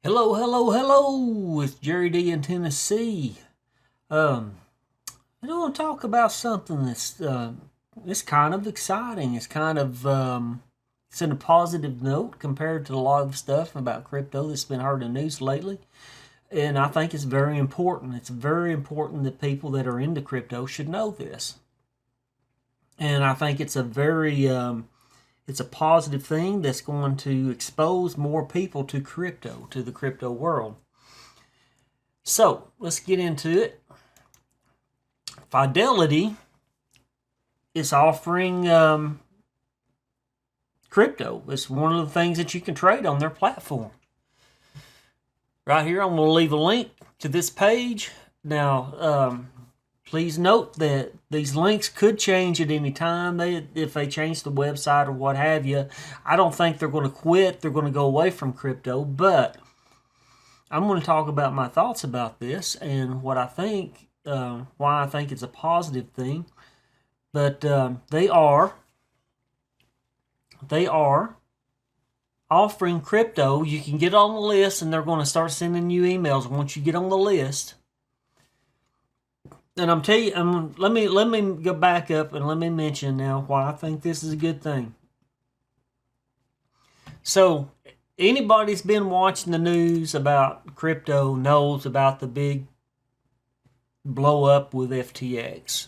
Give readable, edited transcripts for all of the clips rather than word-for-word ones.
Hello, hello, hello! It's Jerry D in Tennessee. Um, I want to talk about something it's kind of exciting. It's in a positive note compared to a lot of stuff about crypto that's been heard in the news lately. And I think it's very important. It's very important that people that are into crypto should know this. And I think it's a positive thing that's going to expose more people to crypto, to the crypto world. So let's get into it. Fidelity is offering crypto. It's one of the things that you can trade on their platform. Right here, I'm going to leave a link to this page. Now, please note that these links could change at any time. If they change the website or what have you, I don't think they're going to quit. They're going to go away from crypto, but I'm going to talk about my thoughts about this and what I think, why I think it's a positive thing. But they are offering crypto. You can get on the list, and they're going to start sending you emails once you get on the list. And let me go back up and let me mention now why I think this is a good thing. So anybody's been watching the news about crypto knows about the big blow up with FTX.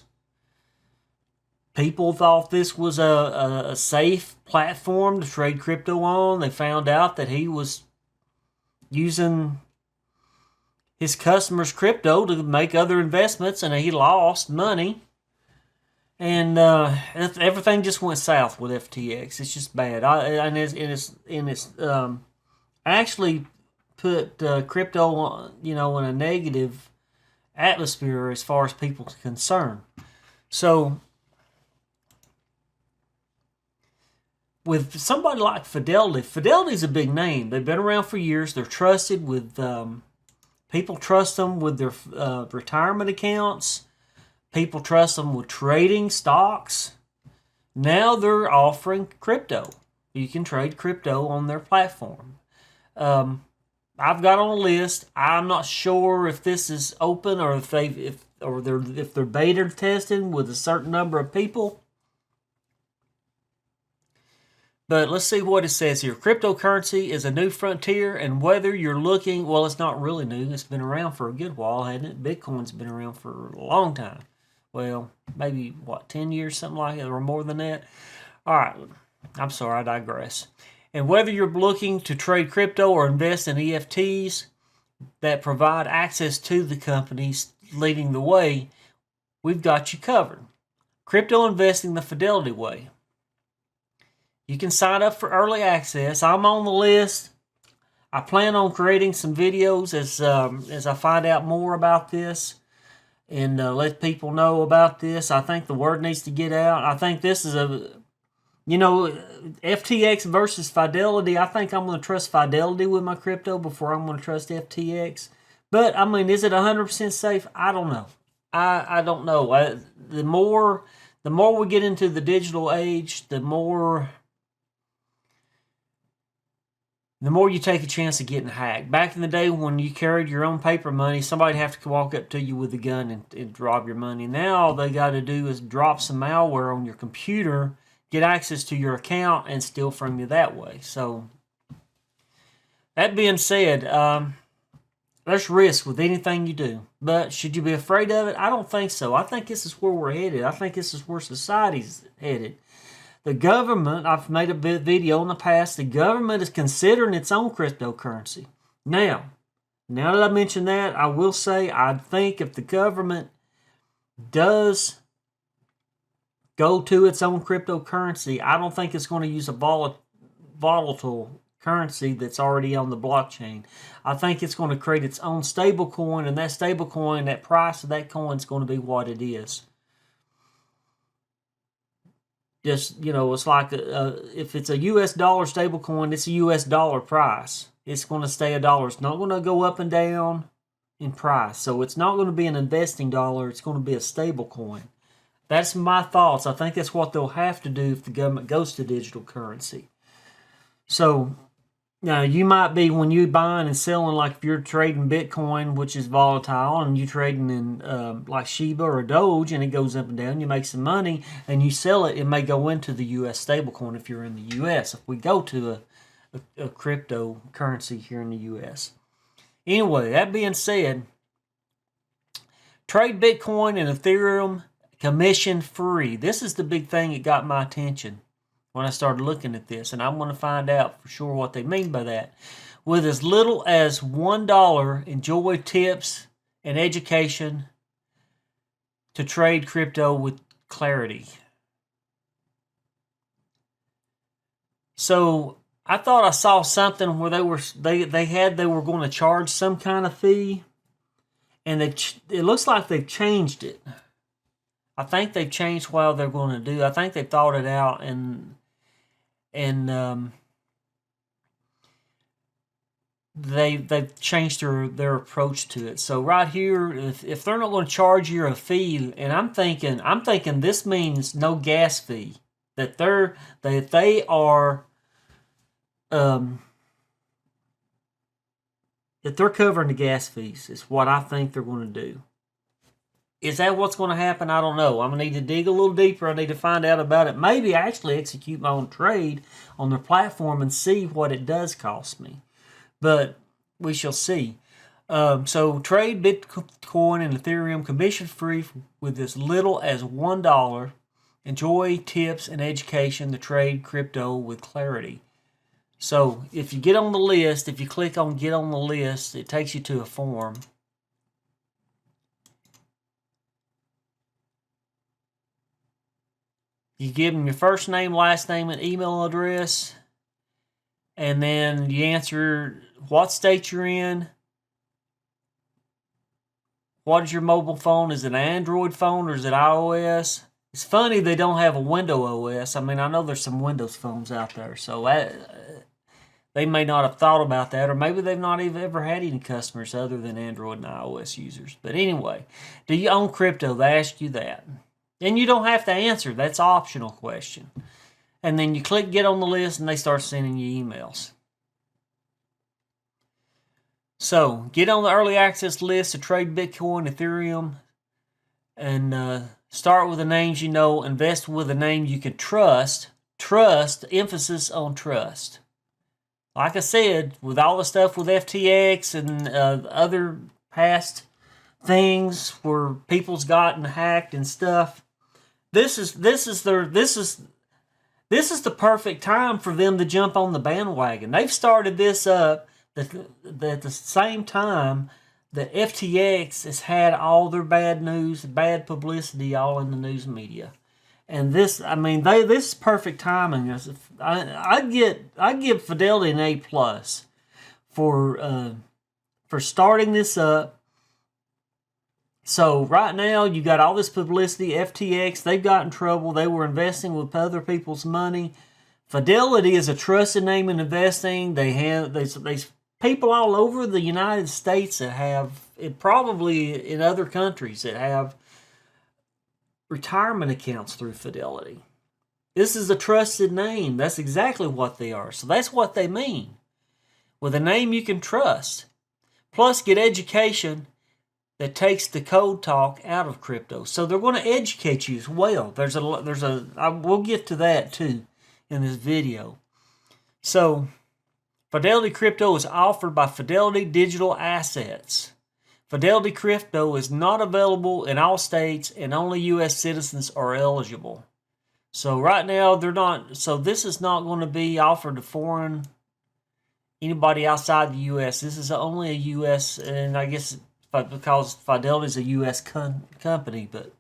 People thought this was a safe platform to trade crypto on. They found out that he was using his customers' crypto to make other investments, and he lost money. And everything just went south with FTX. It's just bad. I actually put crypto, in a negative atmosphere as far as people are concerned. So with somebody like Fidelity's a big name. They've been around for years. They're trusted with people trust them with their retirement accounts. People trust them with trading stocks. Now they're offering crypto. You can trade crypto on their platform. I've got on a list. I'm not sure if this is open or if they're beta testing with a certain number of people. But let's see what it says here. Cryptocurrency is a new frontier, and whether you're looking, well, it's not really new. It's been around for a good while, hasn't it? Bitcoin's been around for a long time. Well, maybe, 10 years, something like that, or more than that. All right, I'm sorry, I digress. And whether you're looking to trade crypto or invest in EFTs that provide access to the companies leading the way, we've got you covered. Crypto investing the Fidelity way. You can sign up for early access. I'm on the list. I plan on creating some videos as I find out more about this and let people know about this. I think the word needs to get out. I think this is FTX versus Fidelity. I think I'm going to trust Fidelity with my crypto before I'm going to trust FTX. But, is it 100% safe? I don't know. I don't know. The more we get into the digital age, the more you take a chance of getting hacked. Back in the day when you carried your own paper money, somebody'd have to walk up to you with a gun and rob your money. Now all they got to do is drop some malware on your computer, get access to your account, and steal from you that way. So that being said, there's risk with anything you do. But should you be afraid of it? I don't think so. I think this is where we're headed. I think this is where society's headed. The government, I've made a video in the past, the government is considering its own cryptocurrency. Now that I mentioned that, I will say I think if the government does go to its own cryptocurrency, I don't think it's going to use a volatile currency that's already on the blockchain. I think it's going to create its own stable coin, and that stable coin, that price of that coin is going to be what it is. Just, it's like if it's a U.S. dollar stable coin, it's a U.S. dollar price. It's going to stay a dollar. It's not going to go up and down in price. So it's not going to be an investing dollar. It's going to be a stable coin. That's my thoughts. I think that's what they'll have to do if the government goes to digital currency. So Now, you might be, when you buying and selling, like if you're trading Bitcoin, which is volatile, and you trading in like Shiba or Doge, and it goes up and down, you make some money, and you sell it, it may go into the U.S. stablecoin if you're in the U.S. If we go to a cryptocurrency here in the U.S. Anyway, that being said, trade Bitcoin and Ethereum commission free. This is the big thing that got my attention when I started looking at this, and I want to find out for sure what they mean by that. With as little as $1, enjoy tips and education to trade crypto with clarity. So I thought I saw something where they were going to charge some kind of fee, and it looks like they've changed it. I think they've changed what they're going to do. I think they thought it out, and they've changed their approach to it. So right here, if they're not going to charge you a fee, and I'm thinking this means no gas fee, that they are that they're covering the gas fees is what I think they're going to do. Is that what's going to happen? I don't know. I'm going to need to dig a little deeper. I need to find out about it. Maybe actually execute my own trade on their platform and see what it does cost me. But we shall see. So trade Bitcoin and Ethereum commission free with as little as $1. Enjoy tips and education to trade crypto with clarity. So if you get on the list, if you click on get on the list, it takes you to a form. You give them your first name, last name, and email address. And then you answer what state you're in. What is your mobile phone? Is it an Android phone or is it iOS? It's funny they don't have a Windows OS. I mean, I know there's some Windows phones out there, so they may not have thought about that, or maybe they've not even ever had any customers other than Android and iOS users. But anyway, do you own crypto? They ask you that. And you don't have to answer. That's an optional question. And then you click get on the list and they start sending you emails. So get on the early access list to trade Bitcoin, Ethereum, and start with the names you know. Invest with a name you can trust. Trust, emphasis on trust. Like I said, with all the stuff with FTX and other past things where people's gotten hacked and stuff, this is the perfect time for them to jump on the bandwagon. They've started this up at the same time that FTX has had all their bad news, bad publicity, all in the news media. And this, I mean, this is perfect timing. I give Fidelity an A+ for starting this up. So right now you got all this publicity. FTX, they've got in trouble. They were investing with other people's money. Fidelity is a trusted name in investing. There's people all over the United States that have, and probably in other countries, that have retirement accounts through Fidelity. This is a trusted name. That's exactly what they are. So that's what they mean. With a name you can trust. Plus get education that takes the code talk out of crypto. So they're going to educate you as well. We'll get to that too in this video. So Fidelity Crypto is offered by Fidelity Digital Assets. Fidelity Crypto is not available in all states and only U.S. citizens are eligible. So right now they're not. So this is not going to be offered to anybody outside the U.S. This is only a U.S. and I guess because Fidelity is a U.S. company, but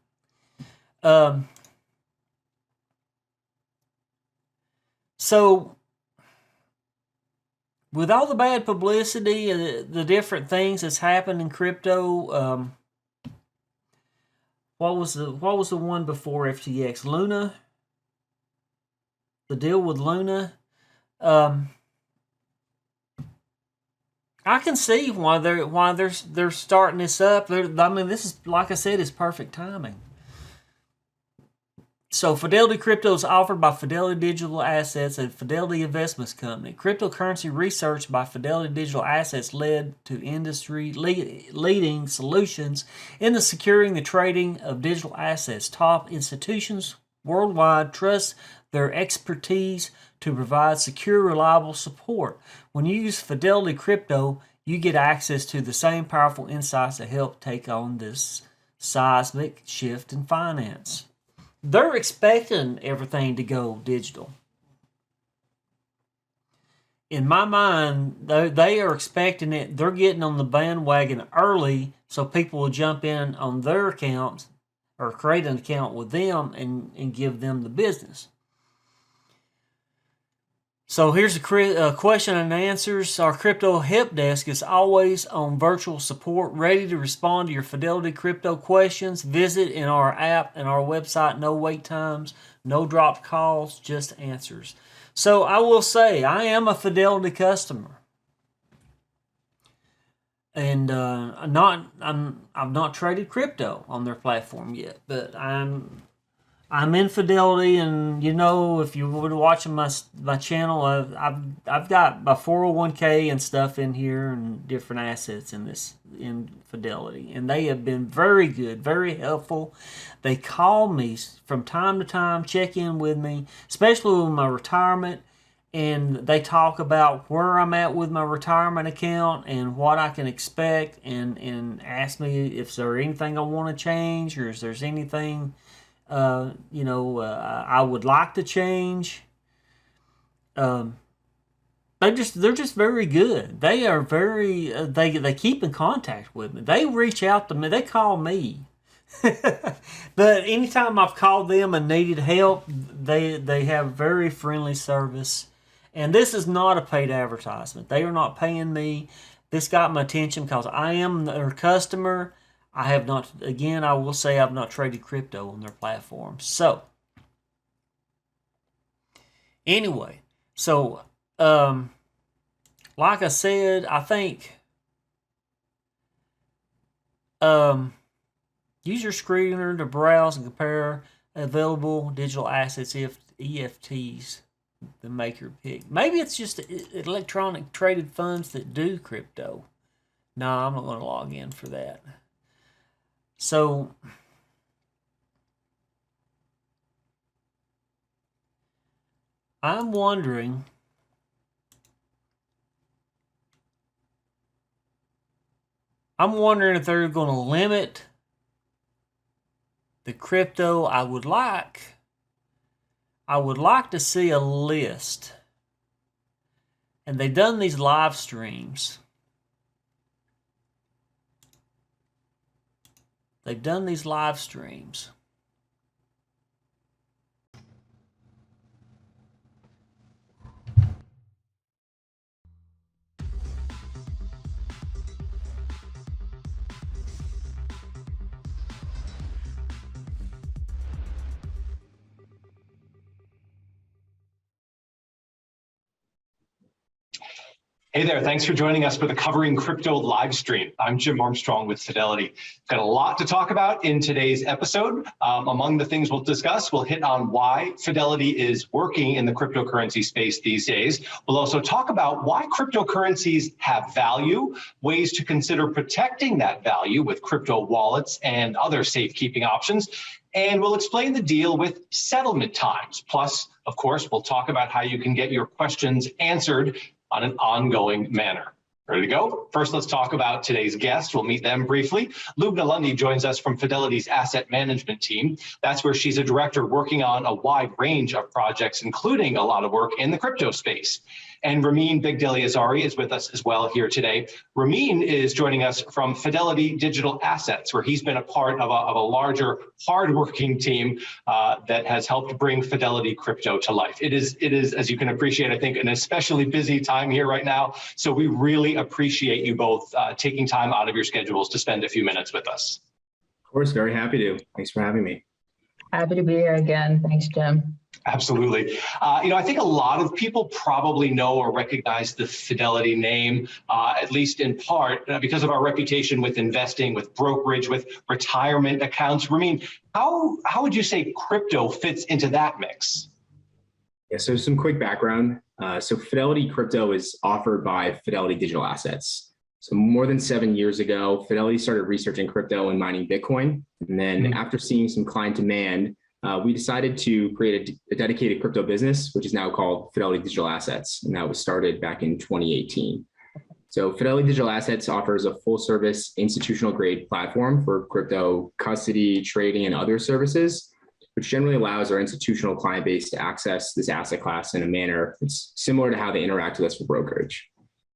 so with all the bad publicity and the different things that's happened in crypto, what was the one before FTX? Luna, the deal with Luna. I can see why they're starting this up. I mean, this is, like I said, is perfect timing. So Fidelity Crypto is offered by Fidelity Digital Assets and Fidelity Investments Company. Cryptocurrency research by Fidelity Digital Assets led to industry leading solutions in the securing the trading of digital assets. Top institutions worldwide trust their expertise to provide secure, reliable support. When you use Fidelity Crypto, you get access to the same powerful insights that help take on this seismic shift in finance. They're expecting everything to go digital. In my mind, they are expecting it. They're getting on the bandwagon early so people will jump in on their accounts or create an account with them and give them the business. So here's a question and answers. Our crypto help desk is always on virtual support, ready to respond to your Fidelity crypto questions. Visit in our app and our website. No wait times, no dropped calls, just answers. So I will say I am a Fidelity customer, and I've not traded crypto on their platform yet, but I'm in Fidelity, and if you were watching my channel, I've got my 401k and stuff in here and different assets in Fidelity, and they have been very good, very helpful. They call me from time to time, check in with me, especially with my retirement, and they talk about where I'm at with my retirement account and what I can expect, and ask me if there's anything I want to change or if there's anything I would like to change. They're just very good. They are very they keep in contact with me. They reach out to me. They call me. But anytime I've called them and needed help, they have very friendly service. And this is not a paid advertisement. They are not paying me. This got my attention because I am their customer. I have not, again, I will say I've not traded crypto on their platform. So, anyway, like I said, I think use your screener to browse and compare available digital assets, EFTs, to make your pick. Maybe it's just electronic traded funds that do crypto. No, I'm not going to log in for that. So, I'm wondering if they're going to limit the crypto. I would like to see a list. And they've done these live streams. They've done these live streams. Hey there, thanks for joining us for the Covering Crypto live stream. I'm Jim Armstrong with Fidelity. Got a lot to talk about in today's episode. Among the things we'll discuss, we'll hit on why Fidelity is working in the cryptocurrency space these days. We'll also talk about why cryptocurrencies have value, ways to consider protecting that value with crypto wallets and other safekeeping options. And we'll explain the deal with settlement times. Plus, of course, we'll talk about how you can get your questions answered on an ongoing manner. Ready to go? First, let's talk about today's guest. We'll meet them briefly. Lubna Lundy joins us from Fidelity's asset management team. That's where she's a director working on a wide range of projects, including a lot of work in the crypto space. And Ramin Bigdeli-Azari is with us as well here today. Ramin is joining us from Fidelity Digital Assets, where he's been a part of a larger, hardworking team that has helped bring Fidelity Crypto to life. It is, as you can appreciate, I think, an especially busy time here right now. So we really appreciate you both taking time out of your schedules to spend a few minutes with us. Of course, very happy to. Thanks for having me. Happy to be here again. Thanks, Jim. Absolutely. I think a lot of people probably know or recognize the Fidelity name, at least in part, because of our reputation with investing, with brokerage, with retirement accounts. Ramin, how would you say crypto fits into that mix? Yeah, so some quick background. So Fidelity Crypto is offered by Fidelity Digital Assets. So more than 7 years ago, Fidelity started researching crypto and mining Bitcoin. And then after seeing some client demand, we decided to create a dedicated crypto business, which is now called Fidelity Digital Assets. And that was started back in 2018. So Fidelity Digital Assets offers a full service institutional grade platform for crypto custody, trading, and other services, which generally allows our institutional client base to access this asset class in a manner that's similar to how they interact with us for brokerage.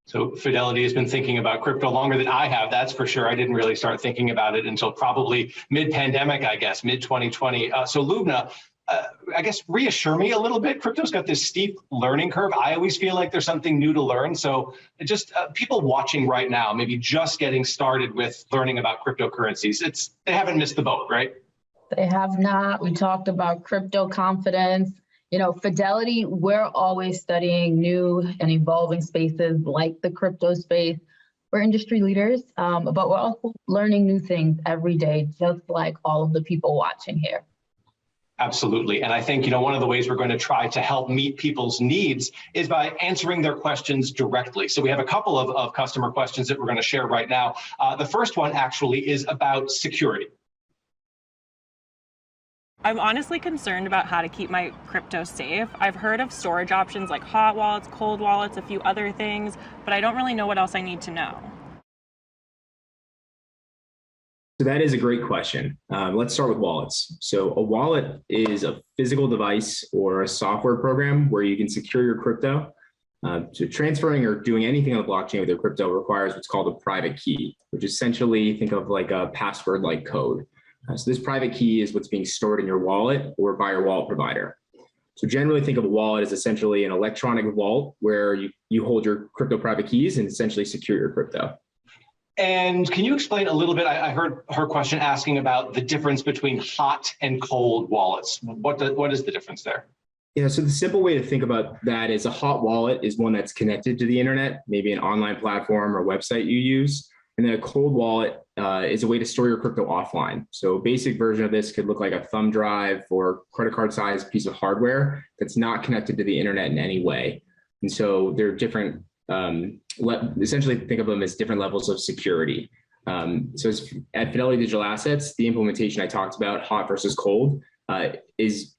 So Fidelity has been thinking about crypto longer than I have, that's for sure. I didn't really start thinking about it until probably mid-pandemic, I guess, mid-2020. So Lubna, I guess reassure me a little bit. Crypto's got this steep learning curve. I always feel like there's something new to learn. So just people watching right now, maybe just getting started with learning about cryptocurrencies, they haven't missed the boat, right? They have not. We talked about crypto confidence. Fidelity, we're always studying new and evolving spaces like the crypto space. We're industry leaders, but we're also learning new things every day, just like all of the people watching here. Absolutely. And I think, one of the ways we're going to try to help meet people's needs is by answering their questions directly. So we have a couple of customer questions that we're going to share right now. The first one actually is about security. I'm honestly concerned about how to keep my crypto safe. I've heard of storage options like hot wallets, cold wallets, a few other things, but I don't really know what else I need to know. So that is a great question. Let's start with wallets. So a wallet is a physical device or a software program where you can secure your crypto. So transferring or doing anything on the blockchain with your crypto requires what's called a private key, which essentially think of like a password-like code. So this private key is what's being stored in your wallet or by your wallet provider. So generally think of a wallet as essentially an electronic vault where you hold your crypto private keys and essentially secure your crypto. And can you explain a little bit? I heard her question asking about the difference between hot and cold wallets. What is the difference there? Yeah, so the simple way to think about that is a hot wallet is one that's connected to the internet, maybe an online platform or website you use. And then a cold wallet is a way to store your crypto offline. So a basic version of this could look like a thumb drive or credit card sized piece of hardware that's not connected to the internet in any way. And so they're different, essentially think of them as different levels of security. So at Fidelity Digital Assets, the implementation I talked about, hot versus cold, it's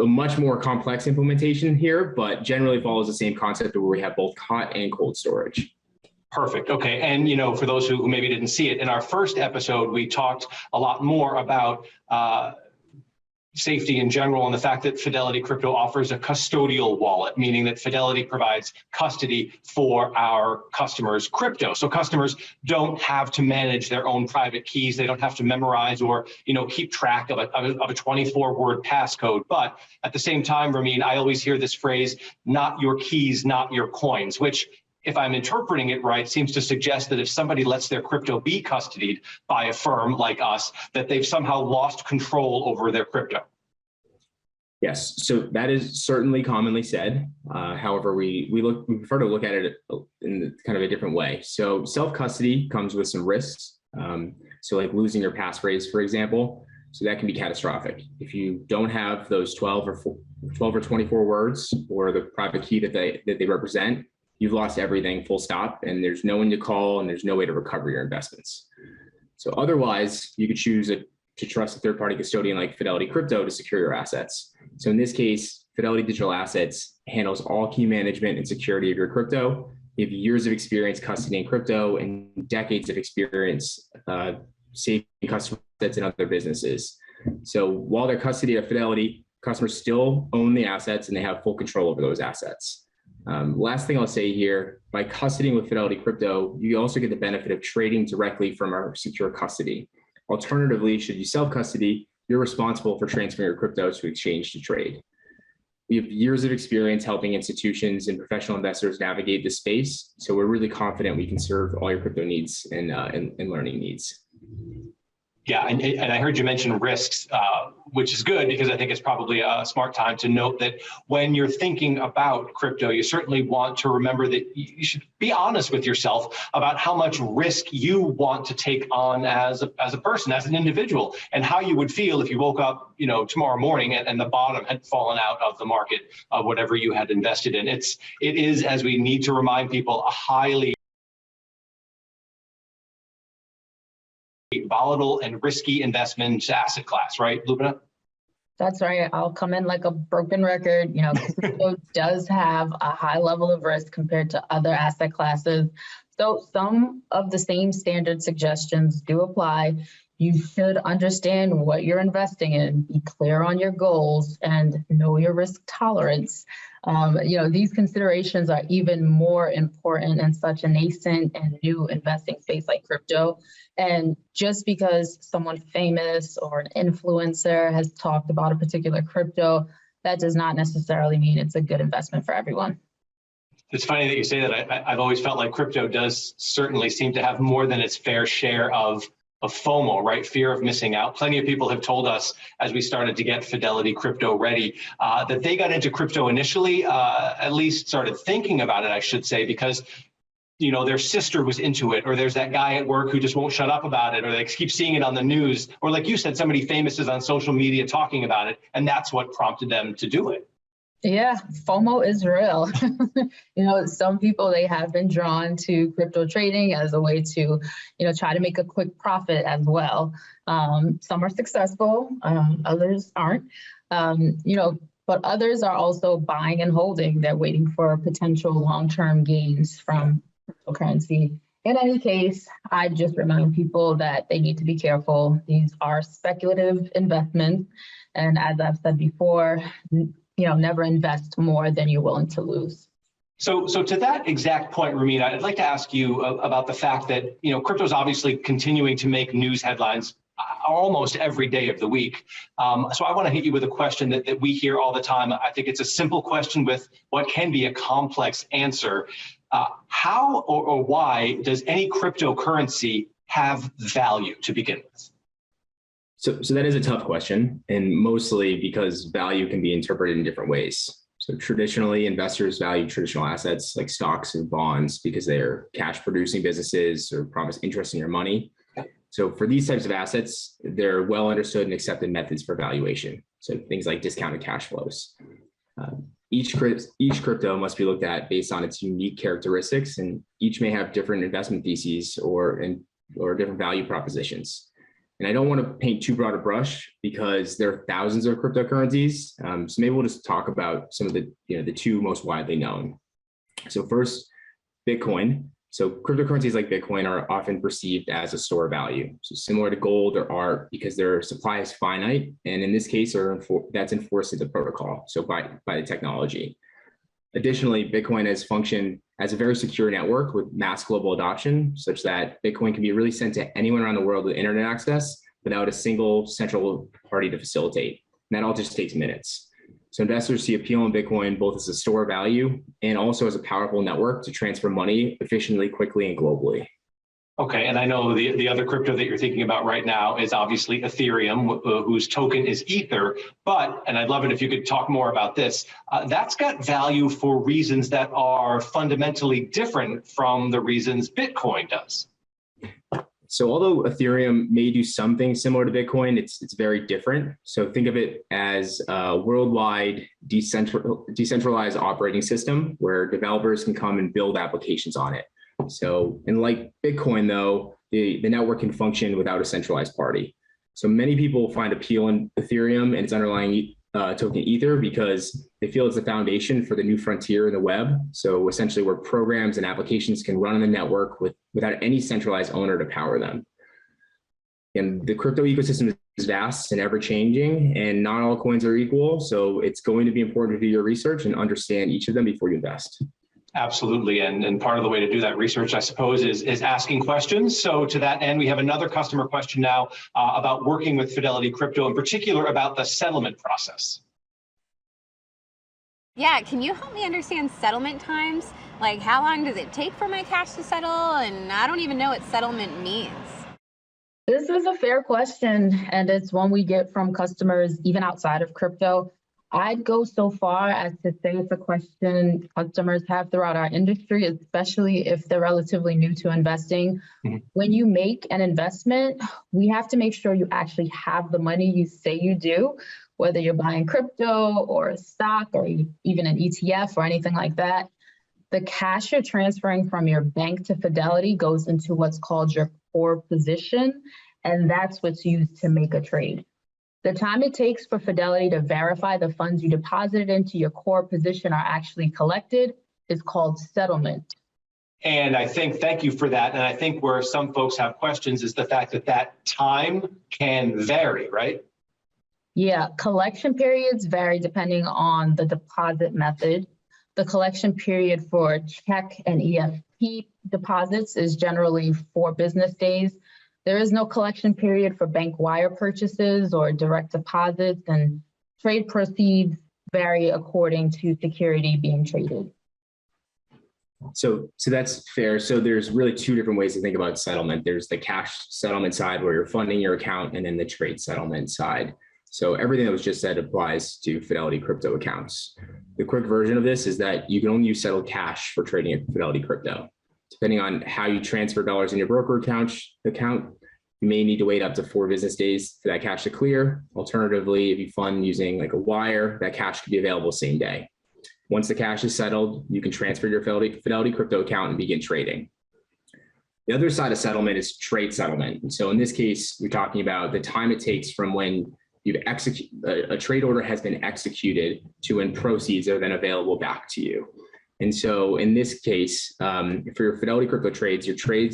a much more complex implementation here, but generally follows the same concept where we have both hot and cold storage. Perfect. Okay. And, for those who maybe didn't see it, in our first episode, we talked a lot more about safety in general and the fact that Fidelity Crypto offers a custodial wallet, meaning that Fidelity provides custody for our customers' crypto. So customers don't have to manage their own private keys. They don't have to memorize or, keep track of a 24-word passcode. But at the same time, Ramin, I always hear this phrase, not your keys, not your coins, which, if I'm interpreting it right, seems to suggest that if somebody lets their crypto be custodied by a firm like us, that they've somehow lost control over their crypto. Yes, so that is certainly commonly said. However, we prefer to look at it in kind of a different way. So self-custody comes with some risks. So like losing your passphrase, for example. So that can be catastrophic. If you don't have those 12 or 24 words or the private key that they represent, you've lost everything, full stop, and there's no one to call and there's no way to recover your investments. So otherwise, you could choose to trust a third-party custodian like Fidelity Crypto to secure your assets. So in this case, Fidelity Digital Assets handles all key management and security of your crypto. You have years of experience custodying crypto and decades of experience saving customer assets in other businesses. So while they're custody of Fidelity, customers still own the assets and they have full control over those assets. Last thing I'll say here, by custodying with Fidelity Crypto, you also get the benefit of trading directly from our secure custody. Alternatively, should you self-custody, you're responsible for transferring your crypto to exchange to trade. We have years of experience helping institutions and professional investors navigate this space, so we're really confident we can serve all your crypto needs and learning needs. Yeah, and I heard you mention risks, which is good because I think it's probably a smart time to note that when you're thinking about crypto, you certainly want to remember that you should be honest with yourself about how much risk you want to take on as a person, as an individual, and how you would feel if you woke up, tomorrow morning and the bottom had fallen out of the market of whatever you had invested in. It is, as we need to remind people, a highly volatile and risky investment asset class, right, Lubna? That's right. I'll come in like a broken record. Crypto does have a high level of risk compared to other asset classes. So some of the same standard suggestions do apply. You should understand what you're investing in, be clear on your goals, and know your risk tolerance. These considerations are even more important in such a nascent and new investing space like crypto. And just because someone famous or an influencer has talked about a particular crypto, that does not necessarily mean it's a good investment for everyone. It's funny that you say that. I've always felt like crypto does certainly seem to have more than its fair share of FOMO, right? Fear of missing out. Plenty of people have told us as we started to get Fidelity crypto ready, that they got into crypto initially, at least started thinking about it, I should say, because their sister was into it, or there's that guy at work who just won't shut up about it, or they keep seeing it on the news, or like you said, somebody famous is on social media talking about it, and that's what prompted them to do it. Yeah, FOMO is real. Some people, they have been drawn to crypto trading as a way to, try to make a quick profit as well. Some are successful, others aren't. But others are also buying and holding. They're waiting for potential long-term gains from cryptocurrency. In any case, I just remind people that they need to be careful. These are speculative investments. And as I've said before, never invest more than you're willing to lose. So to that exact point, Ramina, I'd like to ask you about the fact that, crypto is obviously continuing to make news headlines almost every day of the week. So I want to hit you with a question that we hear all the time. I think it's a simple question with what can be a complex answer. How or why does any cryptocurrency have value to begin with? So that is a tough question, and mostly because value can be interpreted in different ways. So traditionally, investors value traditional assets like stocks and bonds because they're cash producing businesses or promise interest in your money. So for these types of assets, they're well understood and accepted methods for valuation. So things like discounted cash flows. Each crypto must be looked at based on its unique characteristics, and each may have different investment theses or different value propositions. And I don't want to paint too broad a brush because there are thousands of cryptocurrencies. So maybe we'll just talk about some of the two most widely known. So first, Bitcoin. So cryptocurrencies like Bitcoin are often perceived as a store of value. So similar to gold or art because their supply is finite. And in this case, that's enforced in the protocol, so by the technology. Additionally, Bitcoin has functioned as a very secure network with mass global adoption, such that Bitcoin can be really sent to anyone around the world with internet access without a single central party to facilitate. And that all just takes minutes. So investors see appeal in Bitcoin both as a store of value and also as a powerful network to transfer money efficiently, quickly, and globally. Okay, and I know the other crypto that you're thinking about right now is obviously Ethereum, whose token is Ether, and I'd love it if you could talk more about this, that's got value for reasons that are fundamentally different from the reasons Bitcoin does. So although Ethereum may do something similar to Bitcoin, it's very different. So think of it as a worldwide decentralized operating system where developers can come and build applications on it. So, and like Bitcoin, though, the network can function without a centralized party. So many people find appeal in Ethereum and its underlying token Ether because they feel it's the foundation for the new frontier in the web. So essentially where programs and applications can run on the network without any centralized owner to power them. And the crypto ecosystem is vast and ever changing, and not all coins are equal. So it's going to be important to do your research and understand each of them before you invest. Absolutely. And part of the way to do that research, I suppose, is asking questions. So to that end, we have another customer question now about working with Fidelity Crypto, in particular about the settlement process. Yeah, can you help me understand settlement times? Like, how long does it take for my cash to settle? And I don't even know what settlement means. This is a fair question, and it's one we get from customers even outside of crypto. I'd go so far as to say it's a question customers have throughout our industry, especially if they're relatively new to investing. Mhm. When you make an investment, we have to make sure you actually have the money you say you do, whether you're buying crypto or a stock or even an ETF or anything like that. The cash you're transferring from your bank to Fidelity goes into what's called your core position, and that's what's used to make a trade. The time it takes for Fidelity to verify the funds you deposited into your core position are actually collected is called settlement. And I think, thank you for that. And I think where some folks have questions is the fact that that time can vary, right? Yeah, collection periods vary depending on the deposit method. The collection period for check and EFT deposits is generally 4 business days. There is no collection period for bank wire purchases or direct deposits, and trade proceeds vary according to security being traded. So that's fair. So there's really 2 different ways to think about settlement. There's the cash settlement side where you're funding your account, and then the trade settlement side. So everything that was just said applies to Fidelity crypto accounts. The quick version of this is that you can only use settled cash for trading at Fidelity crypto. Depending on how you transfer dollars in your broker account, you may need to wait up to 4 business days for that cash to clear. Alternatively, if you fund using like a wire, that cash could be available same day. Once the cash is settled, you can transfer your Fidelity crypto account and begin trading. The other side of settlement is trade settlement. And so in this case, we're talking about the time it takes from when a trade order has been executed to when proceeds are then available back to you. And so in this case, for your Fidelity crypto trades, your trade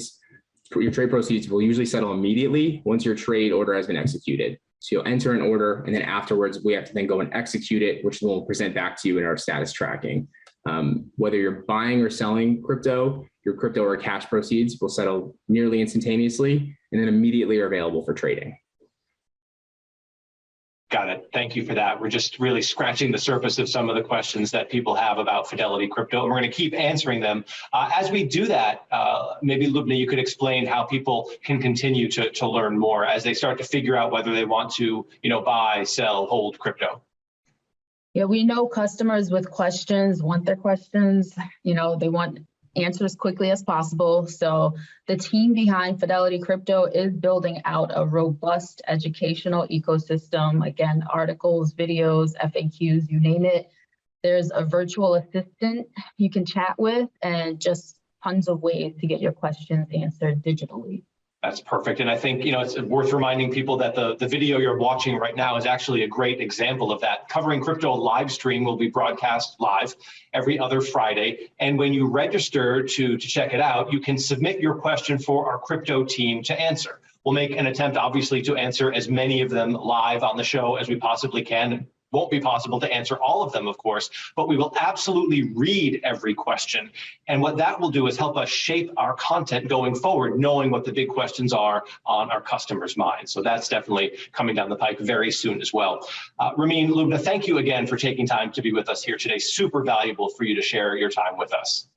proceeds will usually settle immediately once your trade order has been executed. So you'll enter an order, and then afterwards we have to then go and execute it, which we'll present back to you in our status tracking. Whether you're buying or selling crypto, your crypto or cash proceeds will settle nearly instantaneously and then immediately are available for trading. Got it. Thank you for that. We're just really scratching the surface of some of the questions that people have about Fidelity crypto, and we're going to keep answering them. As we do that, maybe Lubna, you could explain how people can continue to learn more as they start to figure out whether they want to, buy, sell, hold crypto. Yeah, we know customers with questions want their questions, they want answer as quickly as possible. So the team behind Fidelity Crypto is building out a robust educational ecosystem. Again, articles, videos, FAQs, you name it. There's a virtual assistant you can chat with, and just tons of ways to get your questions answered digitally. That's perfect. And I think, it's worth reminding people that the video you're watching right now is actually a great example of that. Covering Crypto live stream will be broadcast live every other Friday. And when you register to check it out, you can submit your question for our crypto team to answer. We'll make an attempt, obviously, to answer as many of them live on the show as we possibly can. Won't be possible to answer all of them, of course, but we will absolutely read every question. And what that will do is help us shape our content going forward, knowing what the big questions are on our customers' minds. So that's definitely coming down the pike very soon as well. Ramin, Lubna, thank you again for taking time to be with us here today. Super valuable for you to share your time with us.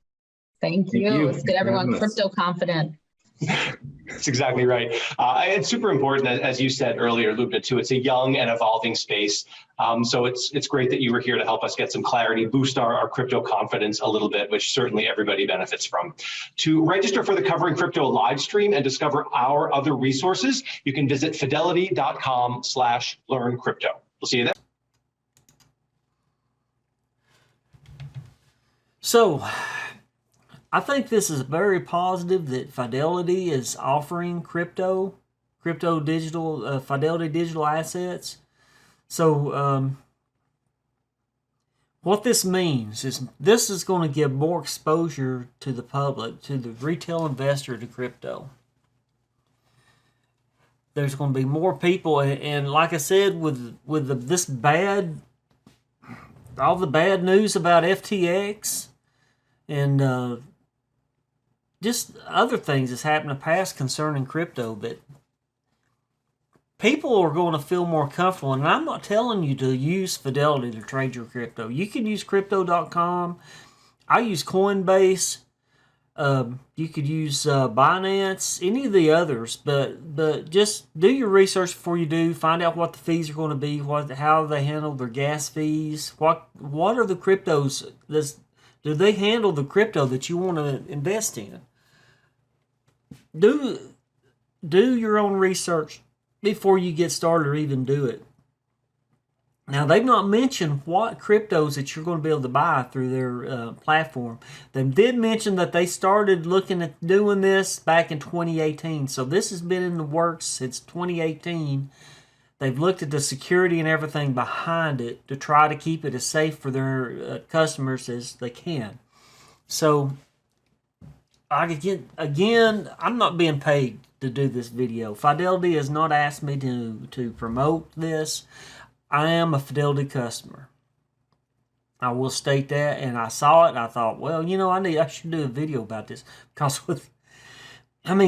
Thank you. Let's get everyone crypto confident. That's exactly right. It's super important, as you said earlier, Lubna, too. It's a young and evolving space. So it's great that you were here to help us get some clarity, boost our crypto confidence a little bit, which certainly everybody benefits from. To register for the Covering Crypto live stream and discover our other resources, you can visit fidelity.com/learncrypto. We'll see you there. So, I think this is very positive that Fidelity is offering crypto digital, Fidelity digital assets. So what this means is this is going to give more exposure to the public, to the retail investor, to crypto. There's going to be more people, and like I said, with all the bad news about FTX and just other things that's happened in the past concerning crypto, that people are going to feel more comfortable. And I'm not telling you to use Fidelity to trade your crypto. You can use crypto.com. I use Coinbase. You could use Binance, any of the others, but just do your research before you do. Find out what the fees are going to be, how they handle their gas fees. What are the cryptos? Do they handle the crypto that you want to invest in? Do your own research before you get started or even do it. Now, they've not mentioned what cryptos that you're going to be able to buy through their platform. They did mention that they started looking at doing this back in 2018. So this has been in the works since 2018. They've looked at the security and everything behind it to try to keep it as safe for their customers as they can. So, again, I'm not being paid to do this video. Fidelity has not asked me to promote this. I am a Fidelity customer. I will state that, and I saw it, and I thought, well, I should do a video about this, because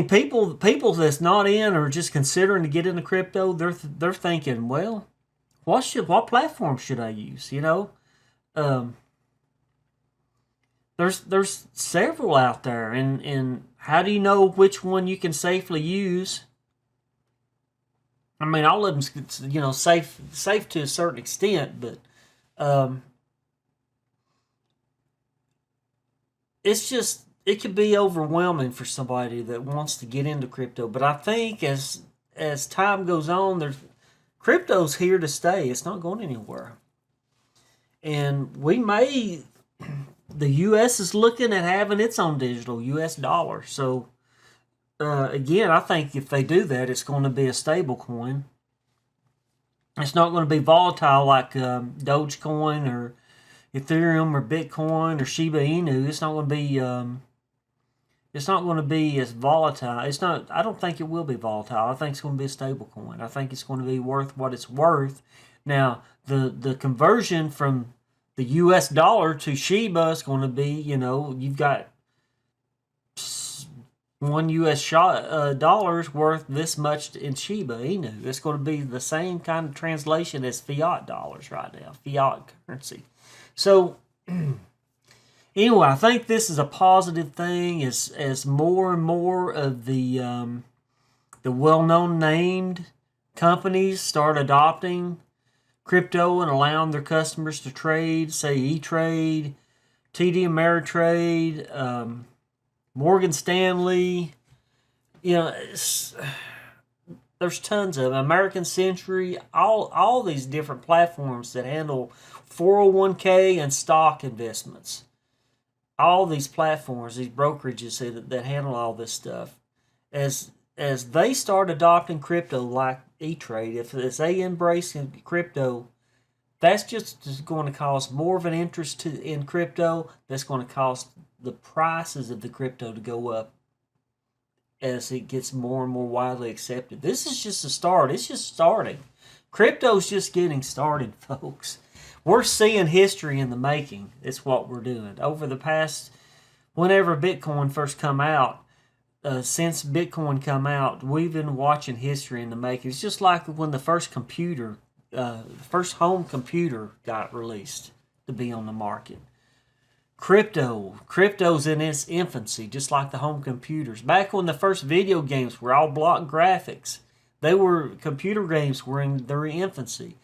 people that's not in or just considering to get into crypto, they're thinking, well, what platform should I use? There's several out there, and how do you know which one you can safely use? All of them, safe to a certain extent, but it could be overwhelming for somebody that wants to get into crypto. But I think as time goes on, crypto's here to stay. It's not going anywhere, and the U.S. is looking at having its own digital U.S. dollar. So. Again, I think if they do that, it's going to be a stable coin. It's not going to be volatile like Dogecoin or Ethereum or Bitcoin or Shiba Inu. It's not going to be. It's not going to be as volatile. It's not. I don't think it will be volatile. I think it's going to be a stable coin. I think it's going to be worth what it's worth. Now, the conversion from the U.S. dollar to Shiba is going to be. You've got one U.S. dollar is worth this much in Shiba Inu. It's going to be the same kind of translation as fiat dollars right now, fiat currency. So, anyway, I think this is a positive thing as more and more of the well-known named companies start adopting crypto and allowing their customers to trade, say E-Trade, TD Ameritrade, Morgan Stanley, there's tons of American Century, all these different platforms that handle 401k and stock investments. All these platforms, these brokerages that handle all this stuff, as they start adopting crypto like E-Trade, if they embrace crypto, that's just going to cause more of an interest in crypto. That's going to cause the prices of the crypto to go up as it gets more and more widely accepted. This is just a start. It's just starting. Crypto's just getting started, folks. We're seeing history in the making. It's what we're doing. Over the past, whenever Bitcoin first come out, since Bitcoin come out, we've been watching history in the making. It's just like when the first first home computer got released to be on the market. Crypto's in its infancy, just like the home computers. Back when the first video games were all block graphics, computer games were in their infancy.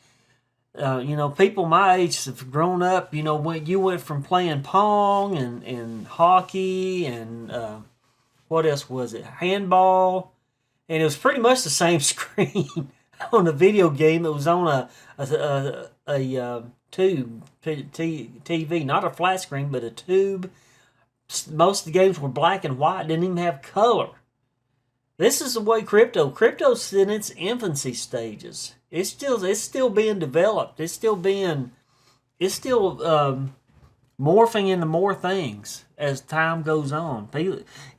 People my age have grown up, when you went from playing Pong and hockey and what else was it? Handball. And it was pretty much the same screen on a video game. It was on a tube TV, not a flat screen, but a tube. Most of the games were black and white, didn't even have color. This is the way crypto's in its infancy stages. It's still being developed. It's still morphing into more things as time goes on.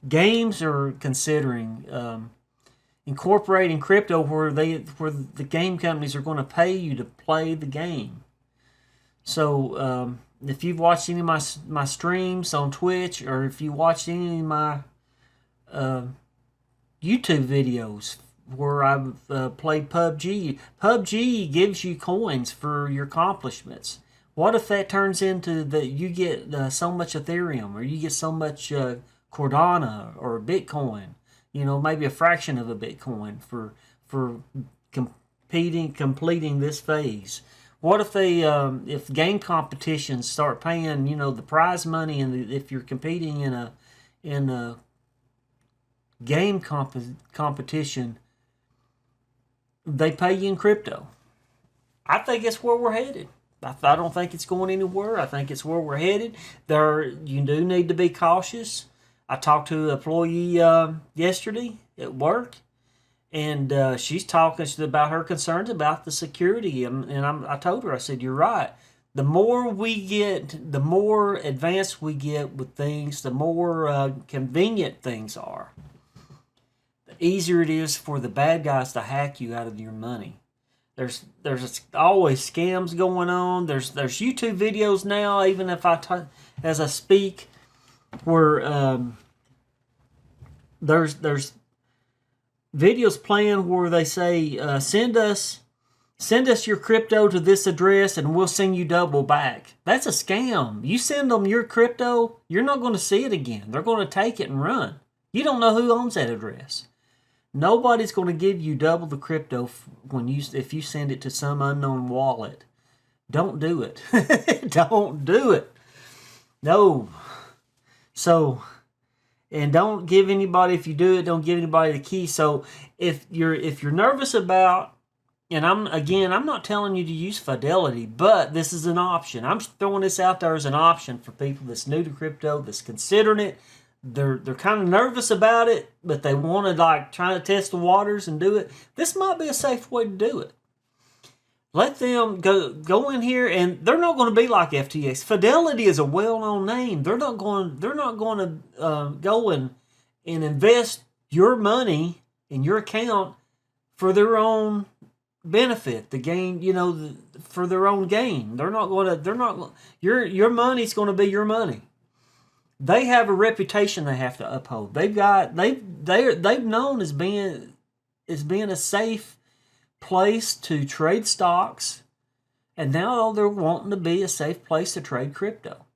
Games are considering incorporating crypto where the game companies are going to pay you to play the game. So if you've watched any of my streams on Twitch, or if you watched any of my YouTube videos where I've played PUBG gives you coins for your accomplishments. What if that turns into that you get so much Ethereum, or you get so much Cardano or Bitcoin, maybe a fraction of a Bitcoin for completing this phase. What if if game competitions start paying, the prize money, and if you're competing in a game competition, they pay you in crypto? I think it's where we're headed. I don't think it's going anywhere. I think it's where we're headed. You do need to be cautious. I talked to an employee yesterday at work, and she's talking about her concerns about the security. And I told her, I said, you're right. The more advanced we get with things, the more convenient things are. The easier it is for the bad guys to hack you out of your money. There's always scams going on. There's YouTube videos now, even if as I speak, where there's videos playing where they say send us your crypto to this address and we'll send you double back. That's a scam. You send them your crypto, you're not going to see it again. They're going to take it and run. You don't know who owns that address. Nobody's going to give you double the crypto if you send it to some unknown wallet. Don't do it. Don't do it. No. So, and don't give anybody, if you do it, don't give anybody the key. So if you're nervous about, and I'm not telling you to use Fidelity, but this is an option. I'm throwing this out there as an option for people that's new to crypto, that's considering it. They're kind of nervous about it, but they want to try to test the waters and do it. This might be a safe way to do it. Let them go in here, and they're not going to be like FTX. Fidelity is a well-known name. They're not going to go and invest your money in your account for their own benefit. The gain, for their own gain. Your money's going to be your money. They have a reputation they have to uphold. They've known as being a safe place to trade stocks, and now they're wanting to be a safe place to trade crypto.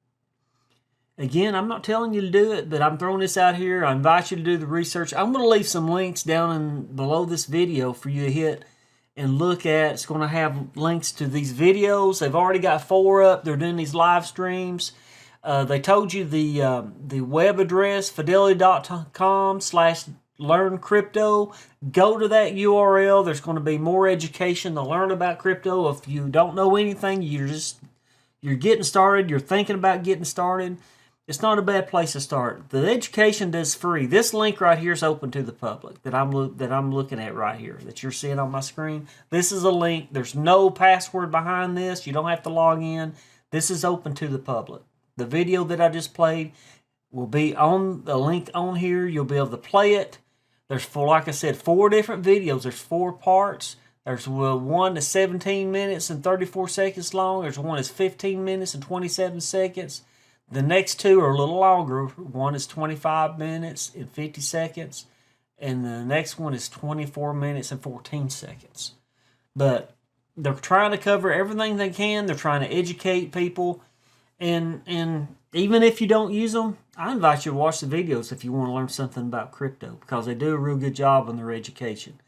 Again, I'm not telling you to do it, but I'm throwing this out here. I invite you to do the research. I'm going to leave some links down below this video for you to hit and look at. It's going to have links to these videos. They've already got 4 up. They're doing these live streams. They told you the web address, fidelity.com/learncrypto. Go to that URL. There's going to be more education to learn about crypto. If you don't know anything, you're getting started, you're thinking about getting started, it's not a bad place to start. The education is free. This link right here is open to the public that I'm looking at right here, that you're seeing on my screen. This is a link. There's no password behind this. You don't have to log in. This is open to the public. The video that I just played will be on the link on here. You'll be able to play it. There's like I said, 4 different videos. There's 4 parts. There's one that's 17 minutes and 34 seconds long. There's one that's 15 minutes and 27 seconds. The next 2 are a little longer. One is 25 minutes and 50 seconds. And the next one is 24 minutes and 14 seconds. But they're trying to cover everything they can. They're trying to educate people. And even if you don't use them, I invite you to watch the videos if you want to learn something about crypto, because they do a real good job on their education.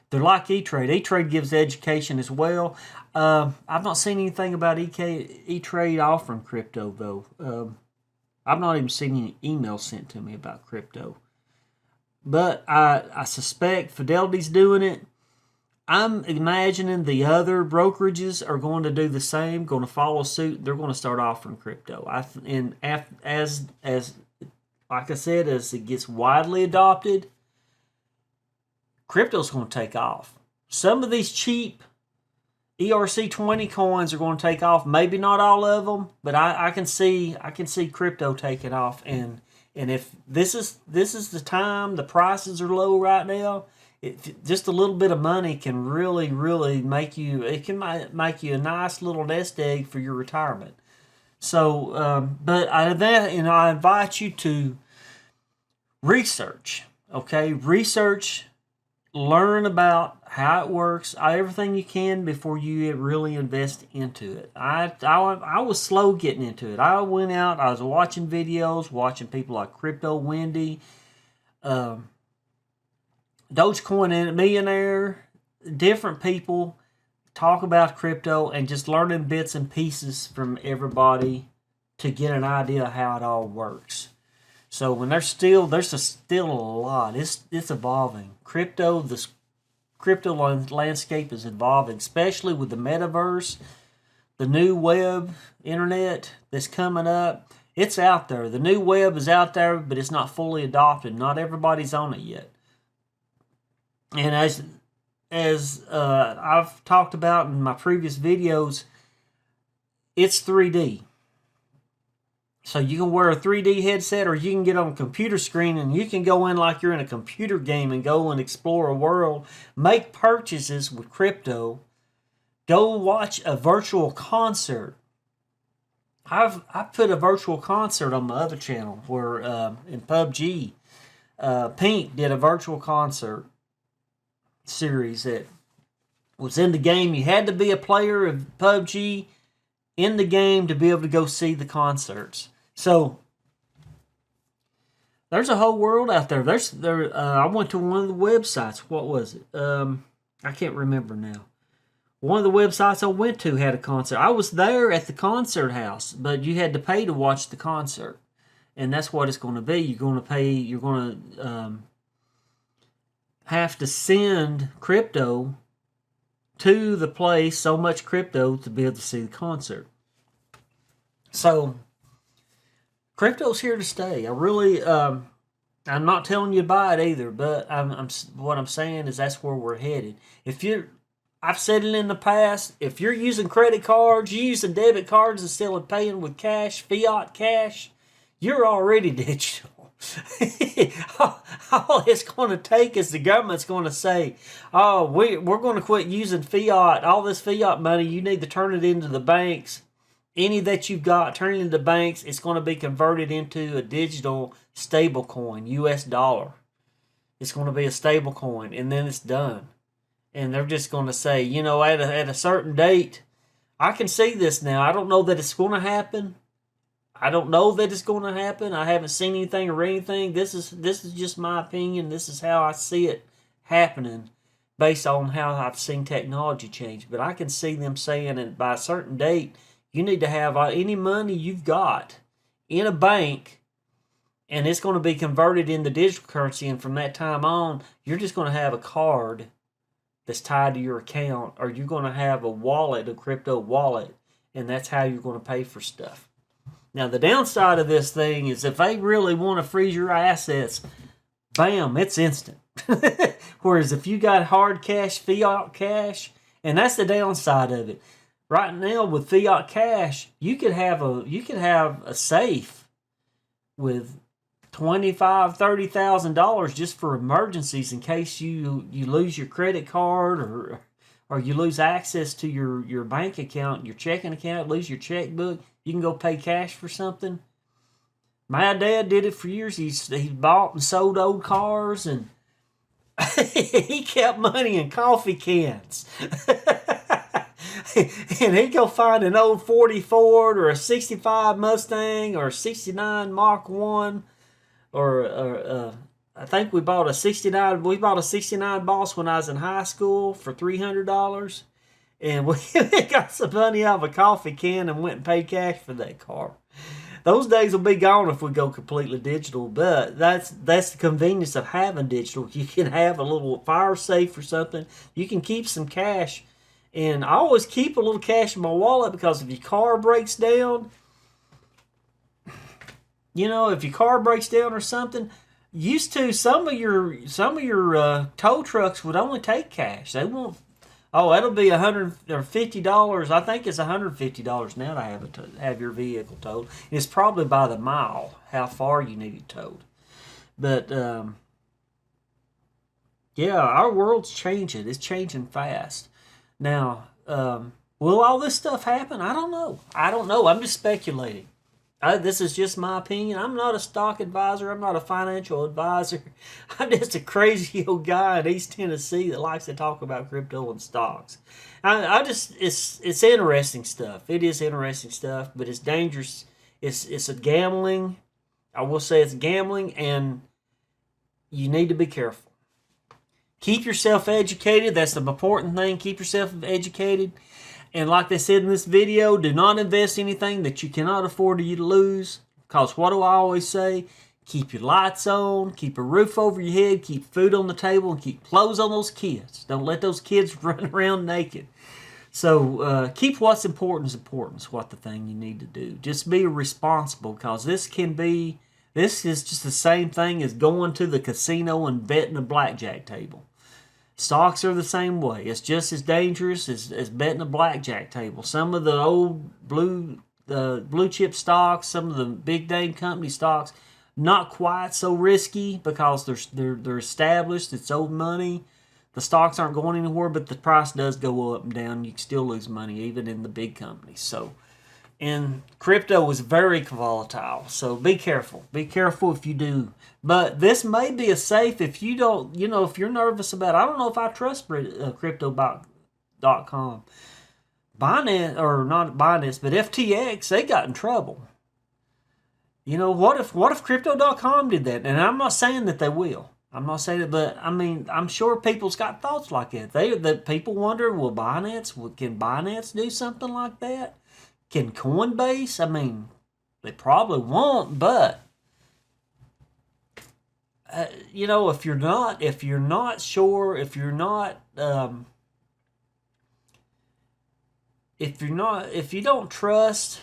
They're like E-Trade. E-Trade gives education as well. I've not seen anything about E-Trade offering crypto, though. I've not even seen any emails sent to me about crypto. But I suspect Fidelity's doing it. I'm imagining the other brokerages are going to do the same, going to follow suit. They're going to start offering crypto. As like I said, as it gets widely adopted, crypto's going to take off. Some of these cheap ERC20 coins are going to take off. Maybe not all of them, but I can see crypto taking off. And if this is the time, the prices are low right now. Just a little bit of money can really, really make you a nice little nest egg for your retirement. So, but I invite you to research. Okay, research learn about how it works, everything you can before you really invest into it. I was slow getting into it. I went out, I was watching videos, watching people like Crypto Wendy, Dogecoin and Millionaire, different people talk about crypto, and just learning bits and pieces from everybody to get an idea of how it all works. So when still a lot. It's evolving. The crypto landscape is evolving, especially with the metaverse, the new web internet that's coming up. It's out there. The new web is out there, but it's not fully adopted. Not everybody's on it yet. And as I've talked about in my previous videos, it's 3D. So you can wear a 3D headset, or you can get on a computer screen and you can go in like you're in a computer game and go and explore a world, make purchases with crypto, go watch a virtual concert. I've put a virtual concert on my other channel where in PUBG, Pink did a virtual concert series that was in the game. You had to be a player of PUBG in the game to be able to go see the concerts. So there's a whole world out there. I went to one of the websites. What was it? I can't remember now. One of the websites I went to had a concert. I was there at the concert house, but you had to pay to watch the concert, and that's what it's going to be. You're going to pay. You're going to have to send crypto to the place, so much crypto to be able to see the concert. So crypto's here to stay. I really, I'm not telling you to buy it either, but what I'm saying is that's where we're headed. I've said it in the past, if you're using credit cards, you're using debit cards instead of paying with cash, fiat cash, you're already digital. All it's going to take is the government's going to say, oh, we're going to quit using fiat. All this fiat money, you need to turn it into the banks. Any that you've got, turn it into banks. It's going to be converted into a digital stable coin, US dollar. It's going to be a stable coin, and then it's done. And they're just going to say, at a certain date, I can see this now. I don't know that it's going to happen. I haven't seen anything or anything. This is just my opinion. This is how I see it happening based on how I've seen technology change. But I can see them saying that by a certain date, you need to have any money you've got in a bank, and it's going to be converted into digital currency. And from that time on, you're just going to have a card that's tied to your account, or you're going to have a wallet, a crypto wallet, and that's how you're going to pay for stuff. Now, the downside of this thing is if they really want to freeze your assets, bam, it's instant. Whereas if you got hard cash, fiat cash, and that's the downside of it. Right now with fiat cash, you could have a safe with $25,000-$30,000 just for emergencies in case you lose your credit card or you lose access to your bank account, your checking account, lose your checkbook. You can go pay cash for something. My dad did it for years. He bought and sold old cars, and he kept money in coffee cans. And he'd go find an old 40 Ford or a 65 Mustang or a 69 Mach 1 or I think we bought a 69 Boss when I was in high school for $300. And we got some money out of a coffee can and went and paid cash for that car. Those days will be gone if we go completely digital, but that's the convenience of having digital. You can have a little fire safe or something. You can keep some cash. And I always keep a little cash in my wallet because if your car breaks down, if your car breaks down or something, used to some of your tow trucks would only take cash. They won't. Oh, that'll be $150. I think it's $150 now to have your vehicle towed. It's probably by the mile how far you need it towed. But yeah, our world's changing. It's changing fast. Now, will all this stuff happen? I don't know. I'm just speculating. This is just my opinion. I'm not a stock advisor. I'm not a financial advisor. I'm just a crazy old guy in East Tennessee that likes to talk about crypto and stocks. It's interesting stuff. It is interesting stuff, but it's dangerous. It's a gambling. I will say it's gambling, and you need to be careful. Keep yourself educated. That's the important thing. Keep yourself educated. And like they said in this video, do not invest anything that you cannot afford to lose. Because what do I always say? Keep your lights on, keep a roof over your head, keep food on the table, and keep clothes on those kids. Don't let those kids run around naked. So keep what's important is what the thing you need to do. Just be responsible, because this is just the same thing as going to the casino and betting a blackjack table. Stocks are the same way. It's just as dangerous as betting a blackjack table. Some of the old blue chip stocks, some of the big name company stocks, not quite so risky because they're established. It's old money. The stocks aren't going anywhere, but the price does go up and down. You can still lose money even in the big companies. So, and crypto is very volatile. So be careful. Be careful if you do. But this may be a safe if you don't, if you're nervous about it. I don't know if I trust crypto.com. Binance, or not Binance, but FTX, they got in trouble. What if crypto.com did that? And I'm not saying that they will. I'm not saying it, but I mean, I'm sure people's got thoughts like that. The people wonder, can Binance do something like that? Can Coinbase? I mean, they probably won't, but if you're not sure, if you don't trust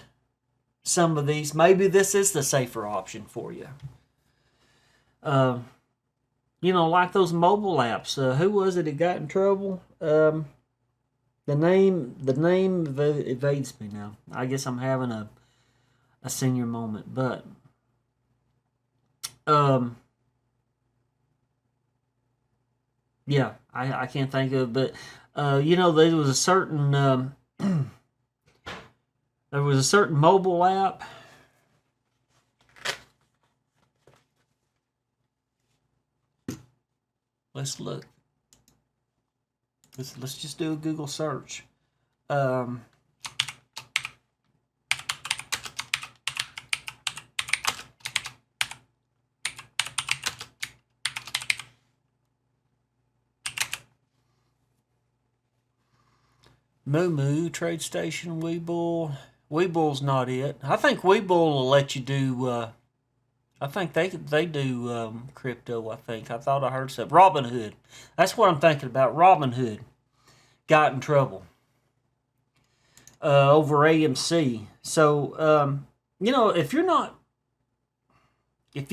some of these, maybe this is the safer option for you. Like those mobile apps. Who was it that got in trouble? The name evades me now. I guess I'm having a senior moment, but yeah, I can't think of it, but there was a certain mobile app. Let's look. Let's just do a Google search. Moo, TradeStation, Webull. Webull's not it. I think Webull will let you do. I think they do crypto. I thought I heard something. Robinhood. That's what I'm thinking about. Robinhood got in trouble over AMC. So if you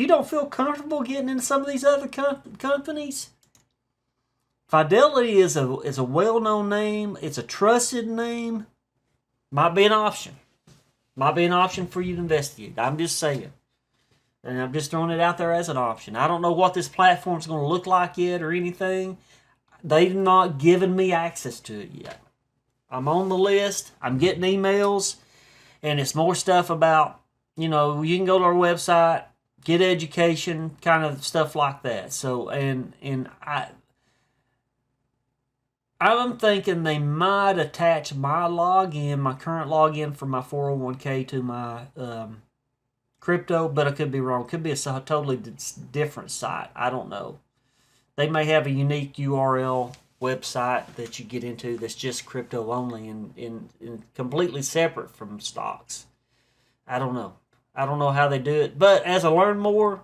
don't feel comfortable getting into some of these other companies, Fidelity is a well-known name. It's a trusted name. Might be an option. Might be an option for you to investigate. I'm just saying. And I'm just throwing it out there as an option. I don't know what this platform's going to look like yet or anything. They've not given me access to it yet. I'm on the list. I'm getting emails. And it's more stuff about, you can go to our website, get education, kind of stuff like that. So, and I'm thinking they might attach my current login for my 401k to my crypto, but I could be wrong. It could be a totally different site. I don't know. They may have a unique URL website that you get into that's just crypto only and completely separate from stocks. I don't know. I don't know how they do it. But as I learn more,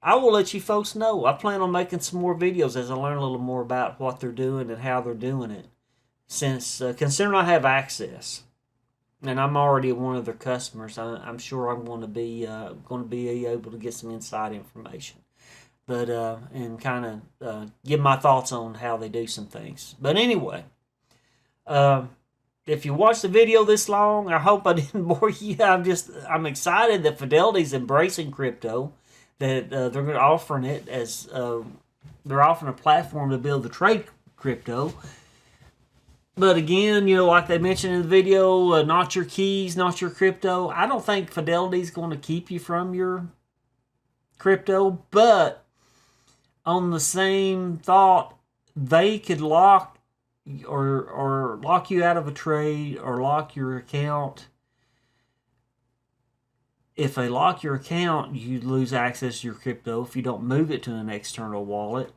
I will let you folks know. I plan on making some more videos as I learn a little more about what they're doing and how they're doing it. Since considering I have access, and I'm already one of their customers, I'm sure I'm going to be able to get some inside information, but and kind of give my thoughts on how they do some things. But anyway, if you watched the video this long, I hope I didn't bore you. I'm excited that Fidelity's embracing crypto, that they're offering it as they're offering a platform to be able to trade crypto. But again, like they mentioned in the video, not your keys, not your crypto. I don't think Fidelity's going to keep you from your crypto, but on the same thought, they could lock or lock you out of a trade or lock your account. If they lock your account, you lose access to your crypto if you don't move it to an external wallet.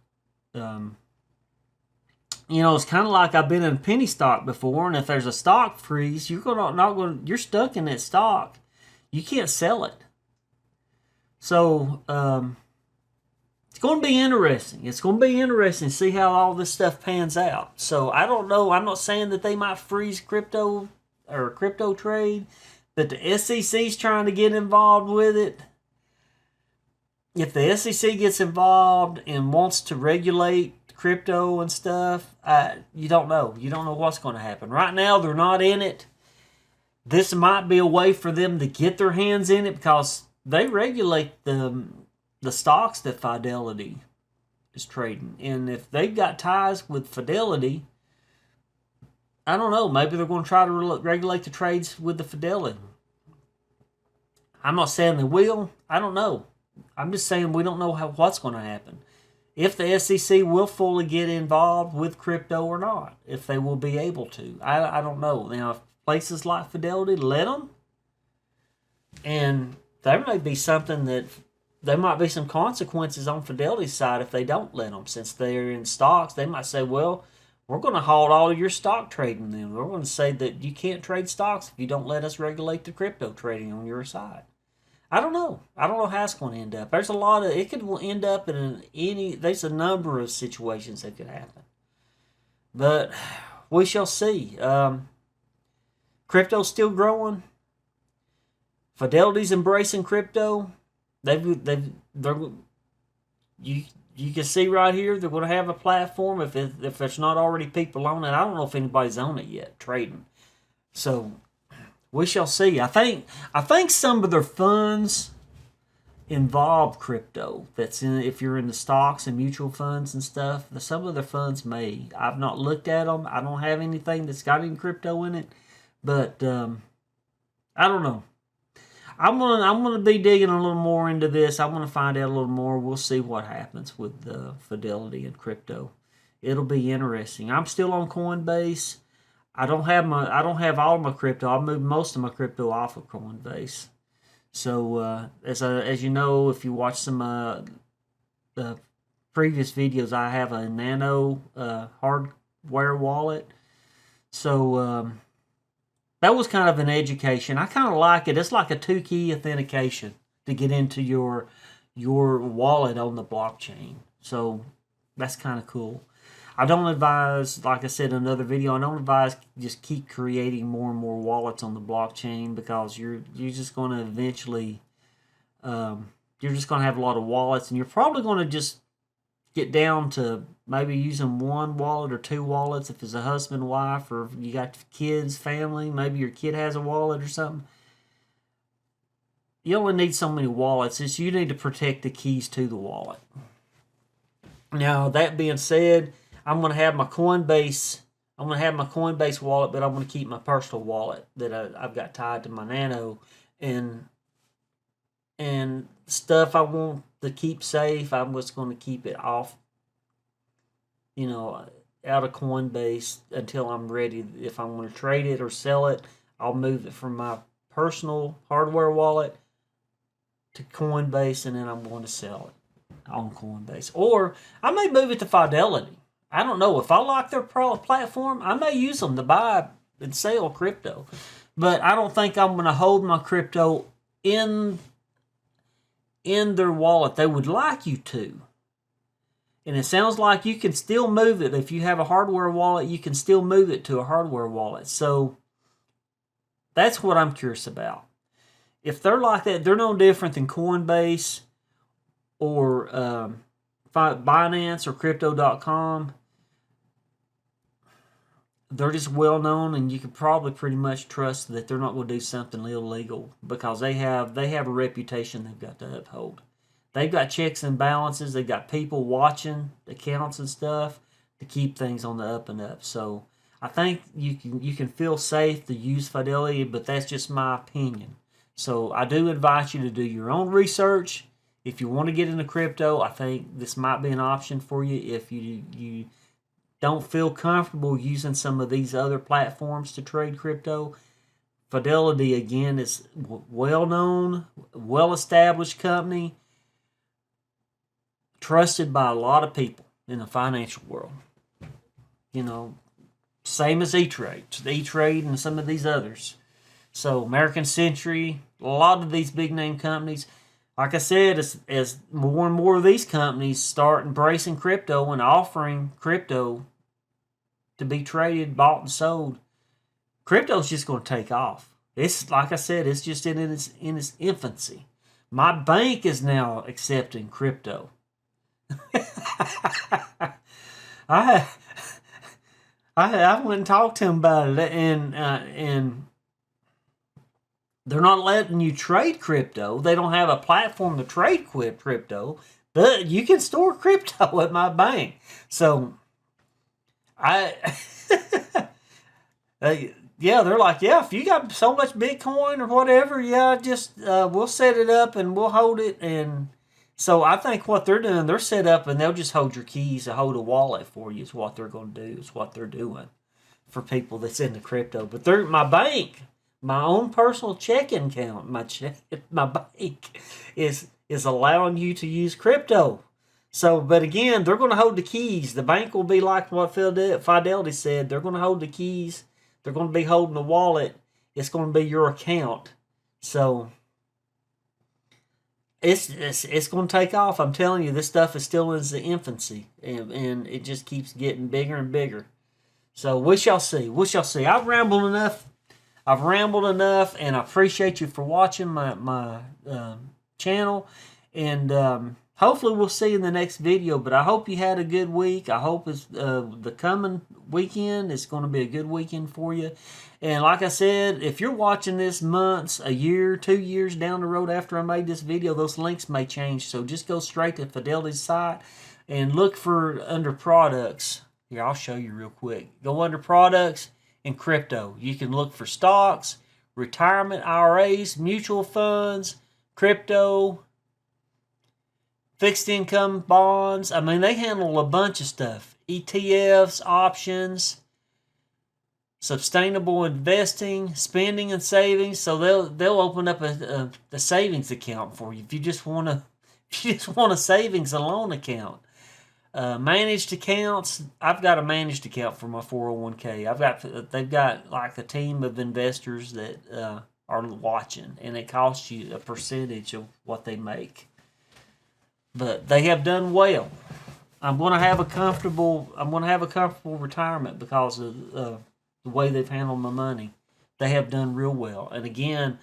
It's kind of like I've been in penny stock before, and if there's a stock freeze, you're stuck in that stock. You can't sell it. So it's going to be interesting. It's going to be interesting to see how all this stuff pans out. So I don't know. I'm not saying that they might freeze crypto or crypto trade, but the SEC's trying to get involved with it. If the SEC gets involved and wants to regulate crypto and stuff, you don't know. You don't know what's going to happen. Right now, they're not in it. This might be a way for them to get their hands in it because they regulate the stocks that Fidelity is trading. And if they've got ties with Fidelity, I don't know. Maybe they're going to try to regulate the trades with the Fidelity. I'm not saying they will. I don't know. I'm just saying we don't know what's going to happen. If the SEC will fully get involved with crypto or not. If they will be able to. I don't know. Now, if places like Fidelity let them, and there may be something that there might be some consequences on Fidelity's side if they don't let them. Since they're in stocks, they might say, well, we're going to halt all of your stock trading then. We're going to say that you can't trade stocks if you don't let us regulate the crypto trading on your side. I don't know. I don't know how it's going to end up. There's a lot of, it could end up in there's a number of situations that could happen. But we shall see. Crypto's still growing. Fidelity's embracing crypto. You can see right here they're going to have a platform if there's not already people on it. I don't know if anybody's on it yet trading. So we shall see. I think some of their funds involve crypto. If you're in the stocks and mutual funds and stuff. Some of their funds may. I've not looked at them. I don't have anything that's got any crypto in it. But I don't know. I'm gonna be digging a little more into this. I want to find out a little more. We'll see what happens with Fidelity and crypto. It'll be interesting. I'm still on Coinbase. I don't have all of my crypto. I moved most of my crypto off of Coinbase. So as you know, if you watch some previous videos, I have a Nano hardware wallet. So that was kind of an education. I kind of like it. It's like a 2-key authentication to get into your wallet on the blockchain. So that's kind of cool. I don't advise, like I said in another video, I don't advise just keep creating more and more wallets on the blockchain because you're just going to eventually, you're just going to have a lot of wallets and you're probably going to just get down to maybe using one wallet or 2 wallets if it's a husband, wife, or if you got kids, family, maybe your kid has a wallet or something. You only need so many wallets. It's you need to protect the keys to the wallet. Now, that being said, I'm going to have my Coinbase wallet, but I'm going to keep my personal wallet that I've got tied to my Nano and stuff I want to keep safe. I'm just going to keep it off, out of Coinbase until I'm ready. If I want to trade it or sell it, I'll move it from my personal hardware wallet to Coinbase, and then I'm going to sell it on Coinbase. Or I may move it to Fidelity. I don't know. If I like their platform, I may use them to buy and sell crypto. But I don't think I'm going to hold my crypto in their wallet. They would like you to. And it sounds like you can still move it. If you have a hardware wallet, you can still move it to a hardware wallet. So that's what I'm curious about. If they're like that, they're no different than Coinbase or Binance or Crypto.com. They're just well known, and you can probably pretty much trust that they're not going to do something illegal because they have a reputation they've got to uphold. They've got checks and balances. They've got people watching accounts and stuff to keep things on the up and up. So I think you can feel safe to use Fidelity, but that's just my opinion. So I do advise you to do your own research. If you want to get into crypto, I think this might be an option for you. If you don't feel comfortable using some of these other platforms to trade crypto, Fidelity, again, is well-known, well-established company, trusted by a lot of people in the financial world. You know, same as E-Trade and some of these others. So American Century, a lot of these big name companies, like I said, as more and more of these companies start embracing crypto and offering crypto to be traded, bought and sold, crypto's just going to take off. It's like I said, it's just in its infancy. My bank is now accepting crypto. I went and talked to him about it, and they're not letting you trade crypto. They don't have a platform to trade crypto, but you can store crypto at my bank. So yeah, they're like, yeah, if you got so much Bitcoin or whatever, yeah, just we'll set it up and we'll hold it. And so I think what they're doing, they're set up and they'll just hold your keys to hold a wallet for you is what they're going to do, is what they're doing for people that's into crypto. But my bank, my own personal checking account, my bank is allowing you to use crypto. So, but again, they're going to hold the keys. The bank will be like what Fidelity said. They're going to hold the keys. They're going to be holding the wallet. It's going to be your account. So it's going to take off. I'm telling you, this stuff is still in its infancy, and it just keeps getting bigger and bigger. So we shall see. We shall see. I've rambled enough, and I appreciate you for watching my channel, and hopefully we'll see you in the next video. But I hope you had a good week. I hope the coming weekend is going to be a good weekend for you. And like I said, if you're watching this months, a year, 2 years down the road after I made this video, those links may change. So just go straight to Fidelity's site and look for under products. Here, I'll show you real quick. Go under products and crypto. You can look for stocks, retirement IRAs, mutual funds, crypto, fixed income bonds. I mean, they handle a bunch of stuff. ETFs, options, sustainable investing, spending and savings. So they'll open up a savings account for you if you just want a savings and loan account. Managed accounts. I've got a managed account for my 401k. They've got like a team of investors that are watching, and it costs you a percentage of what they make. But they have done well. I'm going to have a comfortable retirement because of the way they've handled my money. They have done real well. And again,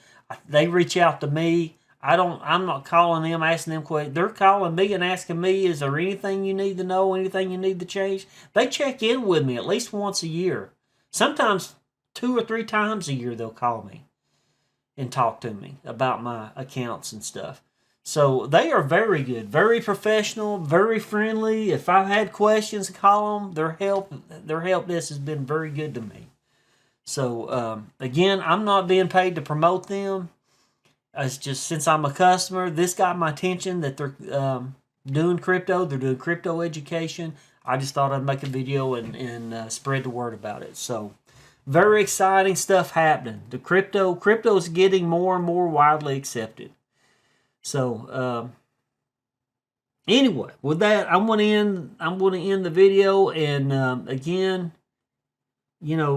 they reach out to me. I'm not calling them, asking them questions. They're calling me and asking me, is there anything you need to know, anything you need to change? They check in with me at least once a year. Sometimes 2 or 3 times a year they'll call me and talk to me about my accounts and stuff. So they are very good, very professional, very friendly. If I've had questions, call them. Their help desk has been very good to me. So again, I'm not being paid to promote them. It's just since I'm a customer, this got my attention that they're doing crypto. They're doing crypto education. I just thought I'd make a video and spread the word about it. So very exciting stuff happening. The crypto is getting more and more widely accepted. So anyway, with that, I'm going to end the video. And again,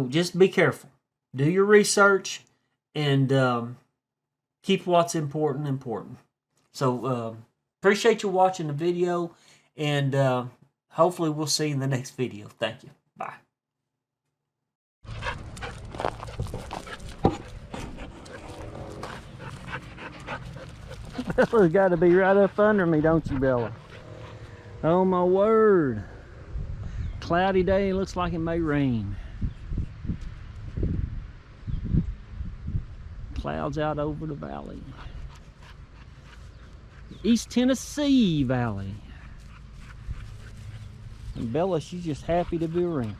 just be careful. Do your research and keep what's important. So appreciate you watching the video, and hopefully we'll see you in the next video. Thank you. Bye. Bella's got to be right up under me, don't you, Bella? Oh my word. Cloudy day, looks like it may rain. Clouds out over the valley. East Tennessee Valley. And Bella, she's just happy to be around.